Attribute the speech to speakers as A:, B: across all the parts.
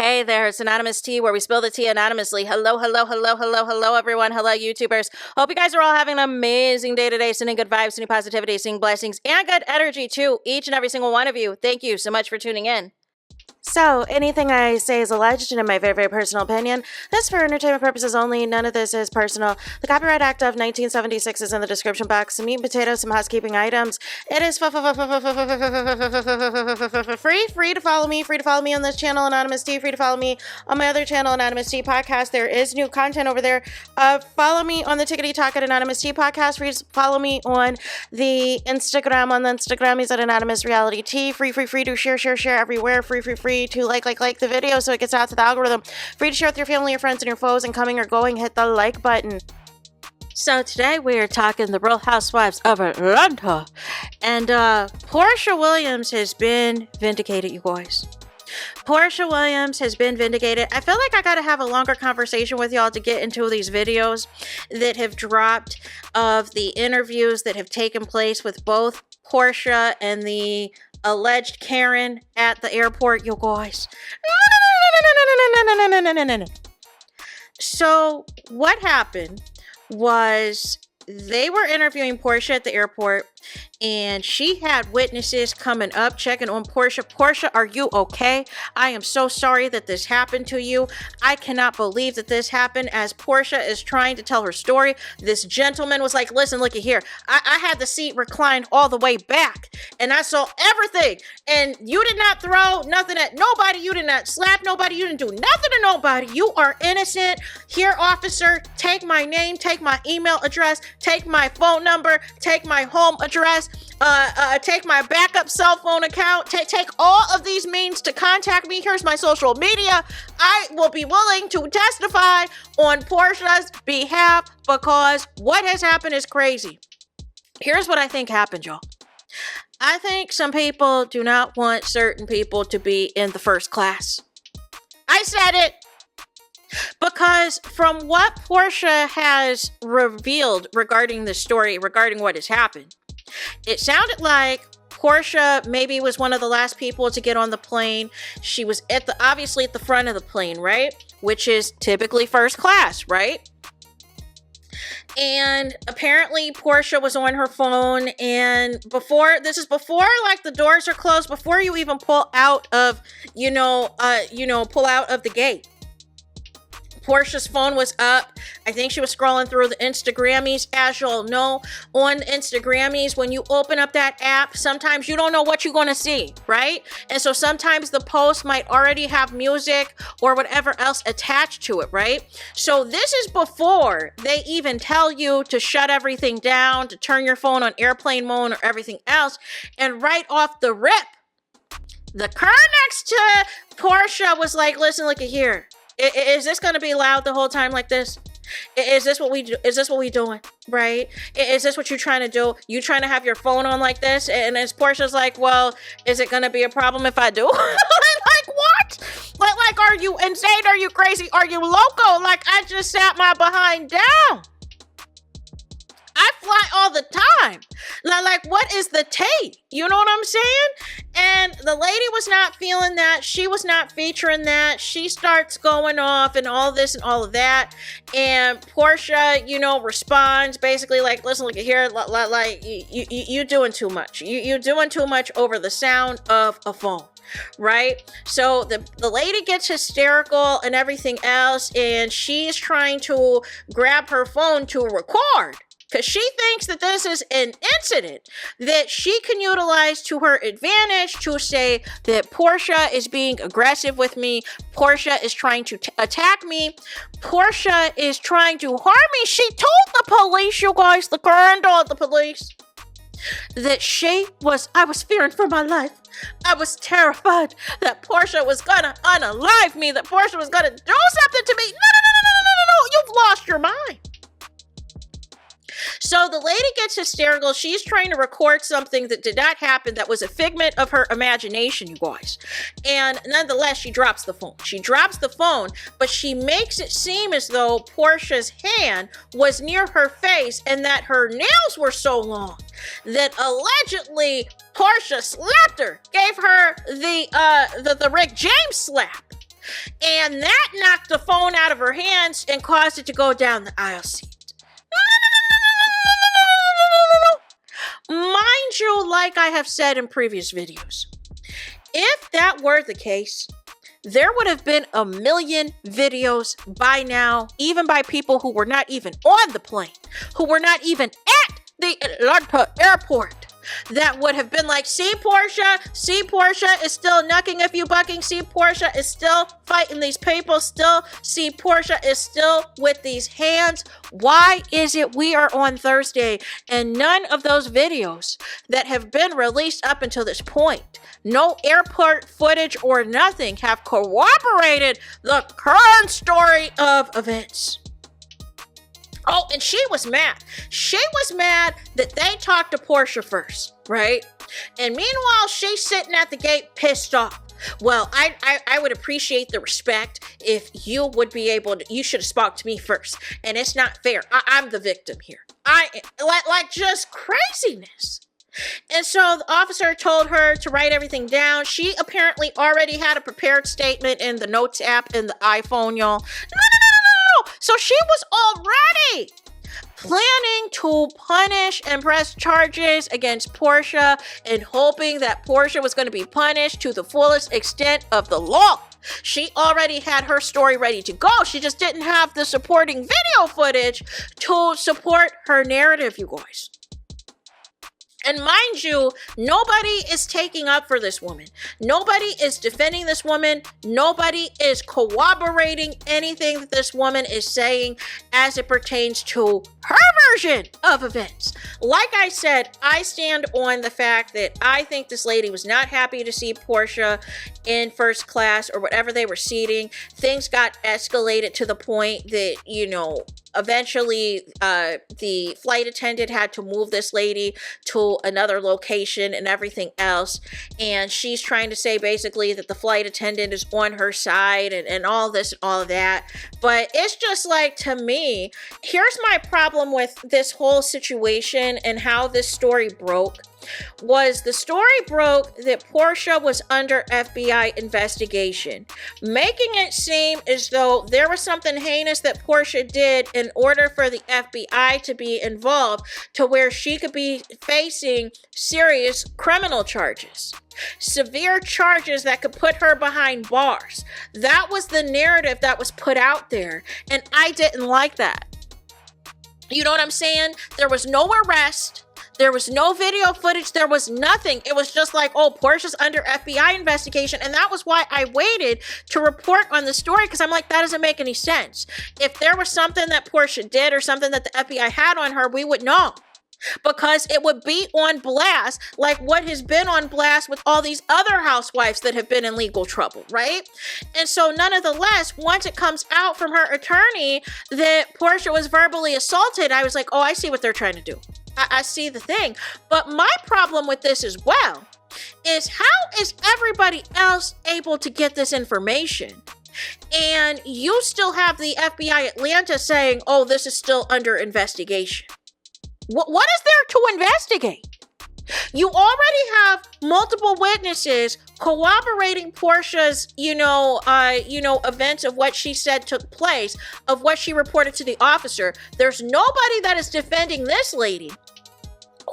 A: Hey there, it's Anonymous Tea, where we spill the tea anonymously. Hello, everyone. Hello, YouTubers. Hope you guys are all having an amazing day today, sending good vibes, sending positivity, sending blessings, and good energy to each and every single one of you. Thank you so much for tuning in. So, anything I say is alleged and in my very, very personal opinion. This is for entertainment purposes only. None of this is personal. The Copyright Act of 1976 is in the description box. Some meat and potatoes, some housekeeping items. It is free to follow me. Free to follow me on this channel, Anonymous Tea. Free to follow me on my other channel, Anonymous Tea Podcast. There is new content over there. Follow me on the Tickety Talk at Anonymous Tea Podcast. Free to follow me on the Instagram. On the Instagram, he's at Anonymous Reality Tea. Free to share everywhere. Free to like the video so it gets out to the algorithm. Free to share with your family, your friends, and your foes, and coming or going, hit the like button. So today we are talking the Real Housewives of Atlanta. And Porsha Williams has been vindicated, you guys. Porsha Williams has been vindicated. I feel like I gotta have a longer conversation with y'all to get into these videos that have dropped of the interviews that have taken place with both Porsha and the alleged Karen at the airport, you guys. So what happened was they were interviewing Porsha at the airport, and she had witnesses coming up, checking on Porsha. Porsha, are you okay? I am so sorry that this happened to you. I cannot believe that this happened. As Porsha is trying to tell her story, this gentleman was like, listen, looky here. I had the seat reclined all the way back, and I saw everything. And you did not throw nothing at nobody. You did not slap nobody. You didn't do nothing to nobody. You are innocent. Here, officer, take my name, take my email address, take my phone number, take my home address, take my backup cell phone account, take all of these means to contact me. Here's my social media. I will be willing to testify on Porsha's behalf because what has happened is crazy. Here's what I think happened, y'all. I think some people do not want certain people to be in the first class. I said it. Because from what Porsha has revealed regarding the story, regarding what has happened, it sounded like Porsha maybe was one of the last people to get on the plane. She was obviously at the front of the plane, right? Which is typically first class, right? And apparently Porsha was on her phone, and before like the doors are closed, before you even pull out of, pull out of the gate. Porsha's phone was up. I think she was scrolling through the Instagrammies. As you'll know, on Instagrammies, when you open up that app, sometimes you don't know what you're going to see, right? And so sometimes the post might already have music or whatever else attached to it, right? So this is before they even tell you to shut everything down, to turn your phone on airplane mode or everything else. And right off the rip, the car next to Porsha was like, listen, look at here. Is this going to be loud the whole time like this? Is this what we do? Is this what we doing? Right? Is this what you're trying to do? You trying to have your phone on like this? And as Porsha's like, well, is it going to be a problem if I do? Like what? Like, are you insane? Are you crazy? Are you loco? Like, I just sat my behind down. I fly all the time. Like, what is the take? You know what I'm saying? And the lady was not feeling that. She was not featuring that. She starts going off and all this and all of that. And Porsha, responds basically like, listen, look at here. Like, you doing too much. You doing too much over the sound of a phone. Right? So the lady gets hysterical and everything else. And she's trying to grab her phone to record. Because she thinks that this is an incident that she can utilize to her advantage to say that Porsha is being aggressive with me. Porsha is trying to attack me. Porsha is trying to harm me. She told the police, you guys, the girl told the police, that I was fearing for my life. I was terrified that Porsha was gonna unalive me, that Porsha was gonna do something to me. No, you've lost your mind. So the lady gets hysterical. She's trying to record something that did not happen, that was a figment of her imagination, you guys. And nonetheless, she drops the phone. She drops the phone, but she makes it seem as though Porsha's hand was near her face and that her nails were so long that allegedly Porsha slapped her, gave her the Rick James slap. And that knocked the phone out of her hands and caused it to go down the aisle seat. Mind you, like I have said in previous videos, if that were the case, there would have been a million videos by now, even by people who were not even on the plane, who were not even at the Atlanta airport, that would have been like, see Porsha is still knucking if you bucking, see Porsha is still fighting these people, see Porsha is still with these hands. Why is it we are on Thursday and none of those videos that have been released up until this point, no airport footage or nothing, have corroborated the current story of events? Oh, and she was mad. She was mad that they talked to Porsha first, right? And meanwhile, she's sitting at the gate pissed off. Well, I would appreciate the respect if you would be able to, you should have spoke to me first. And it's not fair. I'm the victim here. Like just craziness. And so the officer told her to write everything down. She apparently already had a prepared statement in the notes app in the iPhone, y'all. No. So she was already planning to punish and press charges against Porsha and hoping that Porsha was going to be punished to the fullest extent of the law. She already had her story ready to go. She just didn't have the supporting video footage to support her narrative, you guys. And mind you, nobody is taking up for this woman. Nobody is defending this woman. Nobody is corroborating anything that this woman is saying as it pertains to her version of events. Like I said, I stand on the fact that I think this lady was not happy to see Porsha in first class or whatever they were seating. Things got escalated to the point that, eventually the flight attendant had to move this lady to another location and everything else. And she's trying to say basically that the flight attendant is on her side and all this and all of that. But it's just like, to me, here's my problem with this whole situation and how this story broke. The story broke that Porsha was under FBI investigation, making it seem as though there was something heinous that Porsha did in order for the FBI to be involved, to where she could be facing serious criminal charges, severe charges that could put her behind bars. That was the narrative that was put out there, and I didn't like that. You know what I'm saying? There was no arrest. There was no video footage. There was nothing. It was just like, oh, Porsha's under FBI investigation. And that was why I waited to report on the story, because I'm like, that doesn't make any sense. If there was something that Porsha did or something that the FBI had on her, we would know. Because it would be on blast, like what has been on blast with all these other housewives that have been in legal trouble, right? And so nonetheless, once it comes out from her attorney that Porsha was verbally assaulted, I was like, oh, I see what they're trying to do. I see the thing. But my problem with this as well is, how is everybody else able to get this information? And you still have the FBI Atlanta saying, oh, this is still under investigation. What is there to investigate? You already have multiple witnesses corroborating Porsha's, events of what she said took place, of what she reported to the officer. There's nobody that is defending this lady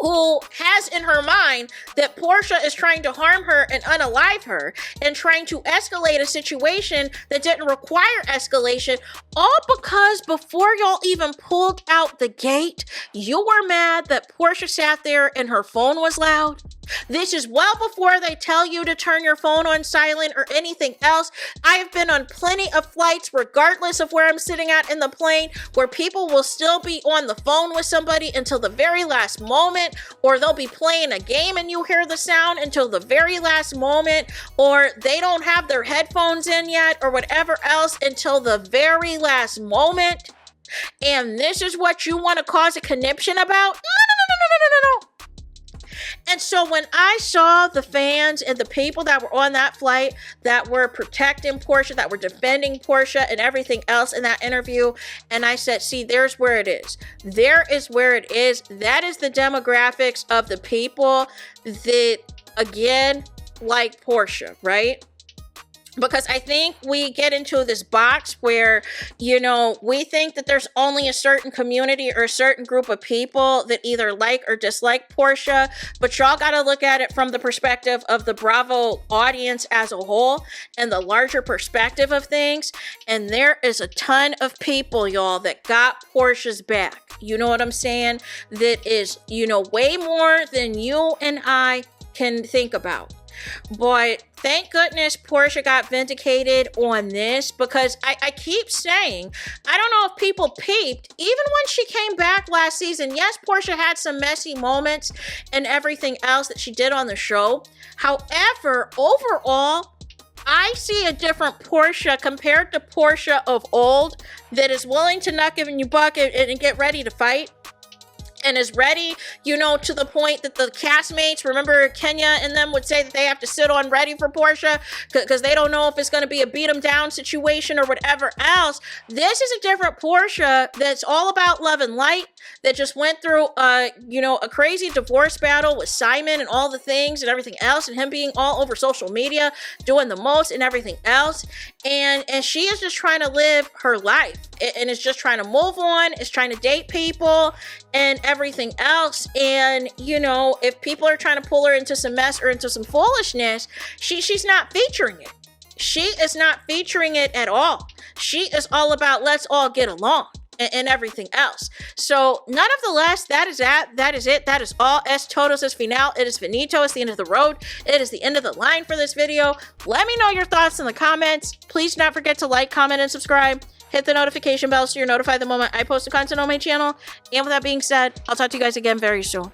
A: who has in her mind that Porsha is trying to harm her and unalive her and trying to escalate a situation that didn't require escalation, all because before y'all even pulled out the gate, you were mad that Porsha sat there and her phone was loud. This is well before they tell you to turn your phone on silent or anything else. I have been on plenty of flights, regardless of where I'm sitting at in the plane, where people will still be on the phone with somebody until the very last moment, or they'll be playing a game and you hear the sound until the very last moment, or they don't have their headphones in yet, or whatever else until the very last moment. And this is what you want to cause a conniption about? No. And so when I saw the fans and the people that were on that flight that were protecting Porsha, that were defending Porsha and everything else in that interview, and I said, see, there's where it is. There is where it is. That is the demographics of the people that, again, like Porsha, right? because I think we get into this box where, you know, we think that there's only a certain community or a certain group of people that either like or dislike Porsha, but y'all got to look at it from the perspective of the Bravo audience as a whole and the larger perspective of things. And there is a ton of people, y'all, that got Porsha's back. You know what I'm saying? That is, you know, way more than you and I can think about. But thank goodness Porsha got vindicated on this, because I keep saying, I don't know if people peeped, even when she came back last season, yes, Porsha had some messy moments and everything else that she did on the show. However, overall, I see a different Porsha compared to Porsha of old that is willing to not give you bucket and get ready to fight. And is ready, you know, to the point that the castmates, remember Kenya and them would say that they have to sit on ready for Porsha because they don't know if it's going to be a beat them down situation or whatever else. This is a different Porsha that's all about love and light, that just went through, you know, a crazy divorce battle with Simon and all the things and everything else, and him being all over social media, doing the most and everything else. And she is just trying to live her life and is just trying to move on, is trying to date people and everything else. And, you know, if people are trying to pull her into some mess or into some foolishness, she's not featuring it. She is not featuring it at all. She is all about let's all get along and everything else. So nonetheless, that is that. That is it. That is all. Es todos es final. It is finito. It's the end of the road. It is the end of the line for this video. Let me know your thoughts in the comments. Please do not forget to like, comment, and subscribe. Hit the notification bell so you're notified the moment I post a content on my channel. And with that being said, I'll talk to you guys again very soon.